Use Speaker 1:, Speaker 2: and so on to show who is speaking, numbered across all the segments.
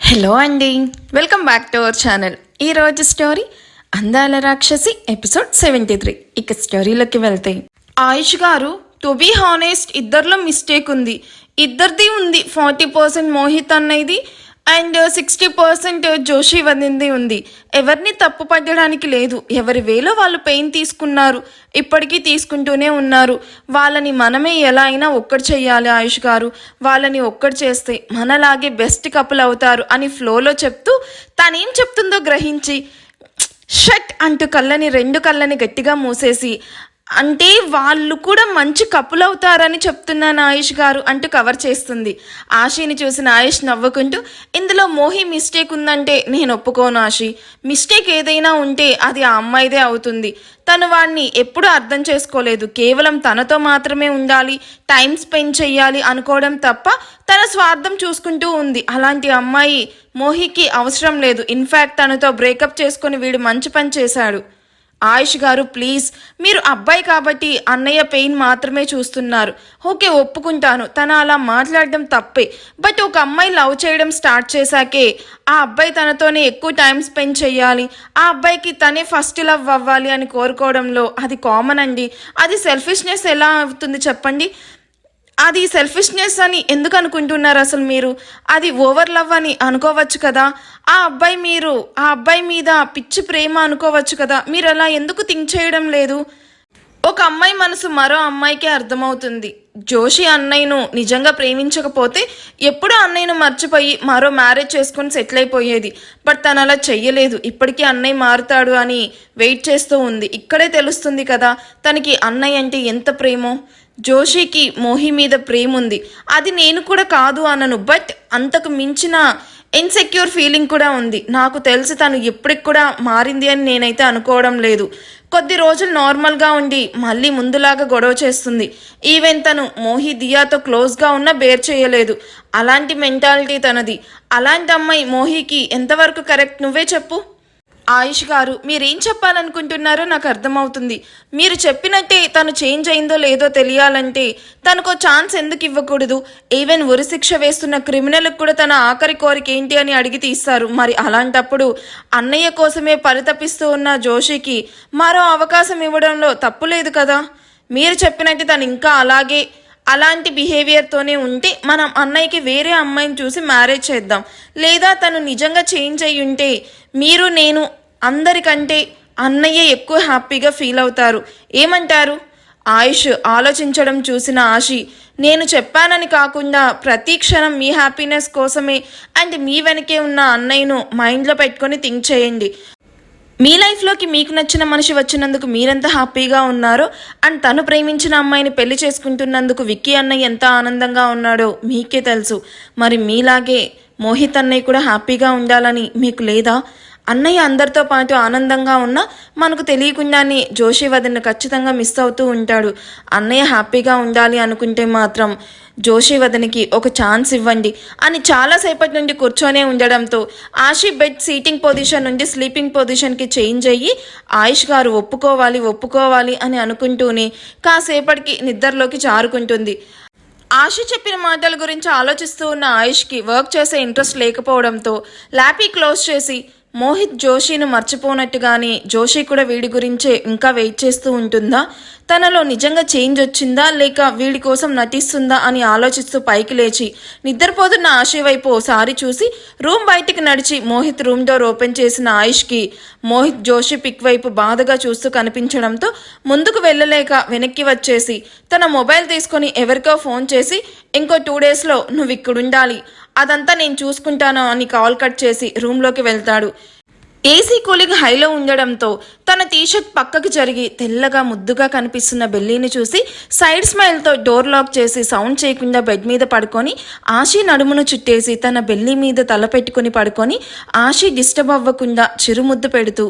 Speaker 1: Hello అండి, welcome back to our channel. ఈరోజు story అందాల రాక్షసి ఎపిసోడ్ 73. ఇక స్టోరీలోకి వెళ్తే, ఆయుష్ గారు, టు బీ హానెస్ట్ ఇద్దరిలో మిస్టేక్ ఉంది. ఇద్దరిది ఉంది. 40% మోహిత్ అన్నది అండ్ 60% జోషి వదింది ఉంది. ఎవరిని తప్పు పట్టడానికి లేదు. ఎవరి వేలో వాళ్ళు పెయిన్ తీసుకున్నారు, ఇప్పటికీ తీసుకుంటూనే ఉన్నారు. వాళ్ళని మనమే ఎలా అయినా ఒక్కటి చెయ్యాలి ఆయుష్ గారు. వాళ్ళని ఒక్కటి చేస్తే మనలాగే బెస్ట్ కపుల్ అవుతారు అని ఫ్లోలో చెప్తూ తనేం చెప్తుందో గ్రహించి షట్ అంటూ రెండు కళ్ళని గట్టిగా మూసేసి, అంటే వాళ్ళు కూడా మంచి కపుల్ అవుతారని చెప్తున్నాను ఆయుష్ గారు అంటూ కవర్ చేస్తుంది. ఆశీని చూసిన ఆయుష్ నవ్వుకుంటూ, ఇందులో మోహి మిస్టేక్ ఉందంటే నేను ఒప్పుకోను ఆశి. మిస్టేక్ ఏదైనా ఉంటే అది ఆ అమ్మాయిదే అవుతుంది. తను వాడిని ఎప్పుడూ అర్థం చేసుకోలేదు. కేవలం తనతో మాత్రమే ఉండాలి, టైం స్పెండ్ చెయ్యాలి అనుకోవడం తప్ప తన స్వార్థం చూసుకుంటూ ఉంది. అలాంటి అమ్మాయి మోహికి అవసరం లేదు. ఇన్ఫ్యాక్ట్ తనతో బ్రేకప్ చేసుకొని వీడు మంచి పని చేశాడు. ఆయుష్ గారు ప్లీజ్, మీరు అబ్బాయి కాబట్టి అన్నయ్య పెయిన్ మాత్రమే చూస్తున్నారు. ఓకే, ఒప్పుకుంటాను, తను అలా మాట్లాడడం తప్పే. బట్ ఒక అమ్మాయి లవ్ చేయడం స్టార్ట్ చేశాకే ఆ అబ్బాయి తనతోనే ఎక్కువ టైం స్పెండ్ చేయాలి, ఆ అబ్బాయికి తనే ఫస్ట్ లవ్ అవ్వాలి అని కోరుకోవడంలో అది కామన్ అండి. అది సెల్ఫిష్నెస్ ఎలా అవుతుంది చెప్పండి? అది సెల్ఫిష్నెస్ అని ఎందుకు అనుకుంటున్నారు అసలు మీరు? అది ఓవర్ లవ్ అని అనుకోవచ్చు కదా. ఆ అబ్బాయి మీద పిచ్చి ప్రేమ అనుకోవచ్చు కదా. మీరు అలా ఎందుకు థింక్ చేయడం లేదు? ఒక అమ్మాయి మనసు మరో అమ్మాయికే అర్థమవుతుంది. జోషి అన్నయ్యను నిజంగా ప్రేమించకపోతే ఎప్పుడూ అన్నయ్యను మర్చిపోయి మరో మ్యారేజ్ చేసుకొని సెటిల్ అయిపోయేది. బట్ తను అలా చెయ్యలేదు. ఇప్పటికీ అన్నయ్య మారుతాడు అని వెయిట్ చేస్తూ ఉంది. ఇక్కడే తెలుస్తుంది కదా తనకి అన్నయ్య అంటే ఎంత ప్రేమో. జోషికి మోహి మీద ప్రేమ ఉంది, అది నేను కూడా కాదు అనను. బట్ అంతకు మించిన ఇన్సెక్యూర్ ఫీలింగ్ కూడా ఉంది. నాకు తెలిసి తను ఎప్పటికి కూడా మారింది అని నేనైతే అనుకోవడం లేదు. కొద్ది రోజులు నార్మల్గా ఉండి మళ్ళీ ముందులాగా గొడవ చేస్తుంది. ఈవెన్ తను మోహి దియాతో క్లోజ్గా ఉన్నా బేర్ చేయలేదు. అలాంటి మెంటాలిటీ తనది. అలాంటి అమ్మాయి మోహికి ఎంతవరకు కరెక్ట్? నువ్వే చెప్పు ఆయుష్ గారు. మీరేం చెప్పాలనుకుంటున్నారో నాకు అర్థమవుతుంది. మీరు చెప్పినట్టే తను చేంజ్ అయిందో లేదో తెలియాలంటే తనకు ఛాన్స్ ఎందుకు ఇవ్వకూడదు? ఈవెన్ ఉరిశిక్ష వేస్తున్న క్రిమినల్కి కూడా తన ఆఖరి కోరిక ఏంటి అని అడిగి తీస్తారు. మరి అలాంటప్పుడు అన్నయ్య కోసమే పరితపిస్తూ ఉన్న జోషికి మరో అవకాశం ఇవ్వడంలో తప్పు లేదు కదా. మీరు చెప్పినట్టు తను ఇంకా అలాంటి బిహేవియర్తోనే ఉంటే మనం అన్నయ్యకి వేరే అమ్మాయిని చూసి మ్యారేజ్ చేద్దాం. లేదా తను నిజంగా చేంజ్ అయ్యి ఉంటే మీరు నేను అందరికంటే అన్నయ్య ఎక్కువ హ్యాపీగా ఫీల్ అవుతారు. ఏమంటారు? ఆయుష్ ఆలోచించడం చూసిన ఆశి, నేను చెప్పానని కాకుండా ప్రతి క్షణం మీ హ్యాపీనెస్ కోసమే అండ్ మీ వెనకే ఉన్న అన్నయ్యను మైండ్లో పెట్టుకొని థింక్ చేయండి. మీ లైఫ్లోకి మీకు నచ్చిన మనిషి వచ్చినందుకు మీరెంత హ్యాపీగా ఉన్నారో అండ్ తను ప్రేమించిన అమ్మాయిని పెళ్లి చేసుకుంటున్నందుకు విక్కీ అన్నయ్య ఎంత ఆనందంగా ఉన్నాడో మీకే తెలుసు. మరి మీలాగే మోహిత్ అన్నయ్య కూడా హ్యాపీగా ఉండాలని మీకు లేదా? అన్నయ్య అందరితో పాటు ఆనందంగా ఉన్నా మనకు తెలియకుండానే జోషి వదిన ఖచ్చితంగా మిస్ అవుతూ ఉంటాడు. అన్నయ్య హ్యాపీగా ఉండాలి అనుకుంటే మాత్రం జోషి వదనికి ఒక ఛాన్స్ ఇవ్వండి అని చాలాసేపటి నుండి కూర్చొనే ఉండడంతో ఆశి బెడ్ సీటింగ్ పొజిషన్ నుండి స్లీపింగ్ పొజిషన్కి చేంజ్ అయ్యి ఆయుష్ గారు ఒప్పుకోవాలి అని అనుకుంటూనే కాసేపటికి నిద్రలోకి జారుకుంటుంది. ఆశ చెప్పిన మాటల గురించి ఆలోచిస్తూ ఉన్న ఆయుష్కి వర్క్ చేసే ఇంట్రెస్ట్ లేకపోవడంతో ల్యాపీ క్లోజ్ చేసి మోహిత్ జోషిను మర్చిపోనట్టుగానే జోషి కూడా వీడి గురించే ఇంకా వెయిట్ చేస్తూ ఉంటుందా? తనలో నిజంగా చేంజ్ వచ్చిందా లేక వీడి కోసం నటిస్తుందా అని ఆలోచిస్తూ పైకి లేచి నిద్రపోతున్న ఆశి వైపు ఓసారి చూసి రూమ్ బయటికి నడిచి మోహిత్ రూమ్ డోర్ ఓపెన్ చేసిన ఆయుష్కి మోహిత్ జోషి పిక్ వైపు బాధగా చూస్తూ కనిపించడంతో ముందుకు వెళ్ళలేక వెనక్కి వచ్చేసి తన మొబైల్ తీసుకొని ఎవరికో ఫోన్ చేసి ఇంకో 2 daysలో నువ్వు ఇక్కడుండాలి, అదంతా నేను చూసుకుంటాను అని కాల్ కట్ చేసి రూమ్లోకి వెళ్తాడు. ఏసీ కూలింగ్ హైలో ఉండడంతో తన టీషర్ట్ పక్కకి జరిగి తెల్లగా ముద్దుగా కనిపిస్తున్న బెల్లీని చూసి సైడ్ స్మైల్తో డోర్ లాక్ చేసి సౌండ్ చేయకుండా బెడ్ మీద పడుకొని ఆశి నడుమును చుట్టేసి తన బెల్లీ మీద తల పెట్టుకుని పడుకొని ఆశి డిస్టర్బ్ అవ్వకుండా చిరుముద్దు పెడుతూ,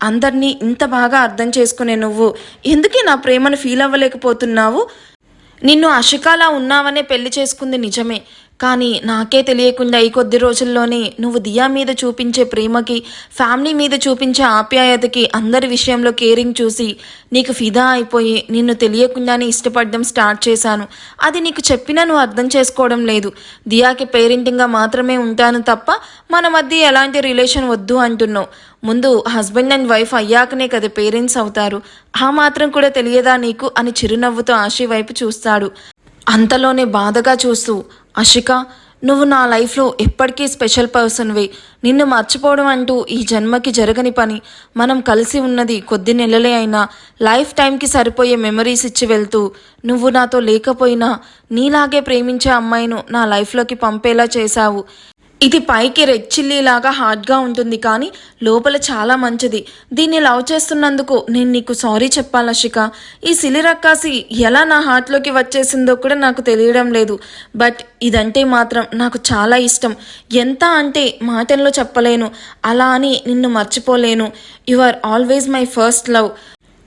Speaker 1: అందరినీ ఇంత బాగా అర్థం చేసుకునే నువ్వు ఎందుకే నా ప్రేమను ఫీల్ అవ్వలేకపోతున్నావు? నిన్ను అషికాలా ఉన్నావనే పెళ్లి చేసుకుంది నిజమే, కానీ నాకే తెలియకుండా ఈ కొద్ది రోజుల్లోనే నువ్వు దియా మీద చూపించే ప్రేమకి, ఫ్యామిలీ మీద చూపించే ఆప్యాయతకి, అందరి విషయంలో కేరింగ్ చూసి నీకు ఫిదా అయిపోయి నిన్ను తెలియకుండానే ఇష్టపడడం స్టార్ట్ చేశాను. అది నీకు చెప్పినా నువ్వు అర్థం చేసుకోవడం లేదు. దియాకి పేరెంటింగ్గా మాత్రమే ఉంటాను తప్ప మన మధ్య ఎలాంటి రిలేషన్ వద్దు అంటున్నావు. ముందు హస్బెండ్ అండ్ వైఫ్ అయ్యాకనే కదా పేరెంట్స్ అవుతారు. ఆ మాత్రం కూడా తెలియదా నీకు అని చిరునవ్వుతో ఆశి వైపు చూస్తాడు. అంతలోనే బాధగా చూస్తూ, అషిక, నువ్వు నా లైఫ్లో ఎప్పటికీ స్పెషల్ పర్సన్వే. నిన్ను మర్చిపోవడం అంటూ ఈ జన్మకి జరగని పని. మనం కలిసి ఉన్నది కొద్ది నెలలే అయినా లైఫ్ టైంకి సరిపోయే మెమరీస్ ఇచ్చి వెళ్తూ, నువ్వు నాతో లేకపోయినా నీలాగే ప్రేమించే అమ్మాయిను నా లైఫ్లోకి పంపేలా చేశావు. ఇది పైకి రెడ్ చిల్లీలాగా హార్డ్గా ఉంటుంది, కానీ లోపల చాలా మంచిది. దీన్ని లవ్ చేస్తున్నందుకు నేను నీకు సారీ చెప్పాలి అషిక. ఈ సిలి రక్కాసి ఎలా నా హార్ట్లోకి వచ్చేసిందో కూడా నాకు తెలియడం లేదు. బట్ ఇదంటే మాత్రం నాకు చాలా ఇష్టం. ఎంత అంటే మాటల్లో చెప్పలేను. అలా అని నిన్ను మర్చిపోలేను. You are always my first love.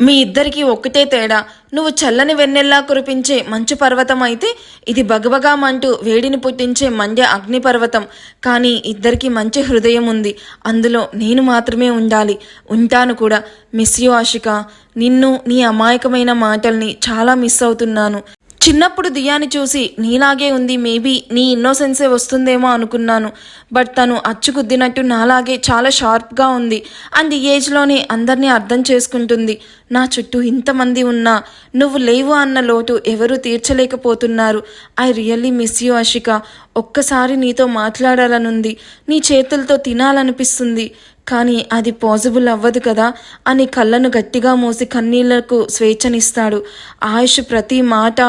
Speaker 1: మీ ఇద్దరికీ ఒక్కటే తేడా. నువ్వు చల్లని వెన్నెల్లా కురిపించే మంచు పర్వతం అయితే ఇది బగబగామంటూ వేడిని పుట్టించే మండే అగ్నిపర్వతం. కానీ ఇద్దరికీ మంచి హృదయం ఉంది. అందులో నేను మాత్రమే ఉండాలి. ఉంటాను కూడా. Miss you Ashika. నిన్ను, నీ అమాయకమైన మాటల్ని చాలా మిస్ అవుతున్నాను. చిన్నప్పుడు దియాని చూసి నీలాగే ఉంది, మేబీ నీ ఇన్నోసెన్సే వస్తుందేమో అనుకున్నాను. బట్ తను అచ్చుకుద్దినట్టు నాలాగే చాలా షార్ప్గా ఉంది. అండ్ ఈ ఏజ్లోనే అందరినీ అర్థం చేసుకుంటుంది. నా చుట్టూ ఇంతమంది ఉన్నా నువ్వు లేవు అన్న లోటు ఎవరూ తీర్చలేకపోతున్నారు. I really miss you Ashika. ఒక్కసారి నీతో మాట్లాడాలనుంది. నీ చేతులతో తినాలనిపిస్తుంది. కానీ అది పాసిబుల్ అవ్వదు కదా అని కళ్ళను గట్టిగా మూసి కన్నీళ్లకు స్వేచ్ఛనిస్తాడు. ఆయుష్ ప్రతి మాట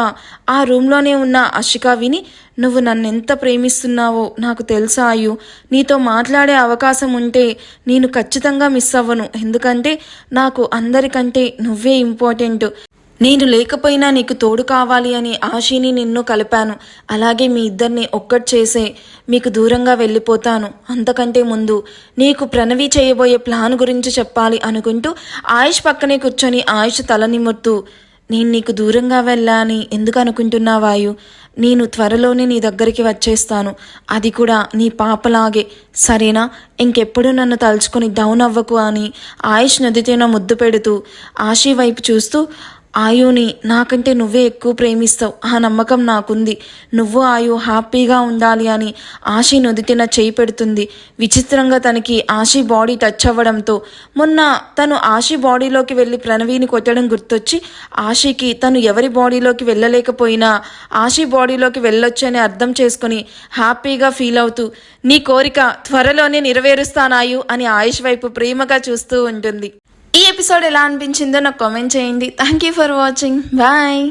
Speaker 1: ఆ రూమ్లోనే ఉన్న అషిక విని, నువ్వు నన్నెంత ప్రేమిస్తున్నావో నాకు తెలుసా అయ్యు. నీతో మాట్లాడే అవకాశం ఉంటే నేను ఖచ్చితంగా మిస్ అవ్వను. ఎందుకంటే నాకు అందరికంటే నువ్వే ఇంపార్టెంట్. నేను లేకపోయినా నీకు తోడు కావాలి అని ఆశీని నిన్ను కలిపాను. అలాగే మీ ఇద్దరిని ఒక్కటి చేసే మీకు దూరంగా వెళ్ళిపోతాను. అంతకంటే ముందు నీకు ప్రణవి చేయబోయే ప్లాన్ గురించి చెప్పాలి అనుకుంటూ ఆయుష్ పక్కనే కూర్చొని ఆయుష్ తల నిమురుతూ, నేను నీకు దూరంగా వెళ్ళాని ఎందుకు అనుకుంటున్నావాయు? నేను త్వరలోనే నీ దగ్గరికి వచ్చేస్తాను. అది కూడా నీ పాపలాగే, సరేనా? ఇంకెప్పుడు నన్ను తలుచుకొని డౌన్ అవ్వకు అని ఆయుష్ నుదితేన ముద్దు పెడుతూ ఆశీ వైపు చూస్తూ, ఆయుని నాకంటే నువ్వే ఎక్కువ ప్రేమిస్తావు. ఆ నమ్మకం నాకుంది. నువ్వు ఆయు హ్యాపీగా ఉండాలి అని ఆశి నుదిటిన చేయి పెడుతుంది. విచిత్రంగా తనకి ఆశి బాడీ టచ్ అవ్వడంతో మొన్న తను ఆశి బాడీలోకి వెళ్ళి ప్రణవిని కొట్టడం గుర్తొచ్చి ఆశికి తను ఎవరి బాడీలోకి వెళ్ళలేకపోయినా ఆశి బాడీలోకి వెళ్ళొచ్చు అని అర్థం చేసుకుని హ్యాపీగా ఫీల్ అవుతూ, నీ కోరిక త్వరలోనే నెరవేరుస్తానాయు అని ఆయుష్ వైపు ప్రేమగా చూస్తూ ఉంటుంది. ఈ ఎపిసోడ్ ఎలా అనిపించిందో నాకు కామెంట్ చేయండి. Thank you for watching. Bye.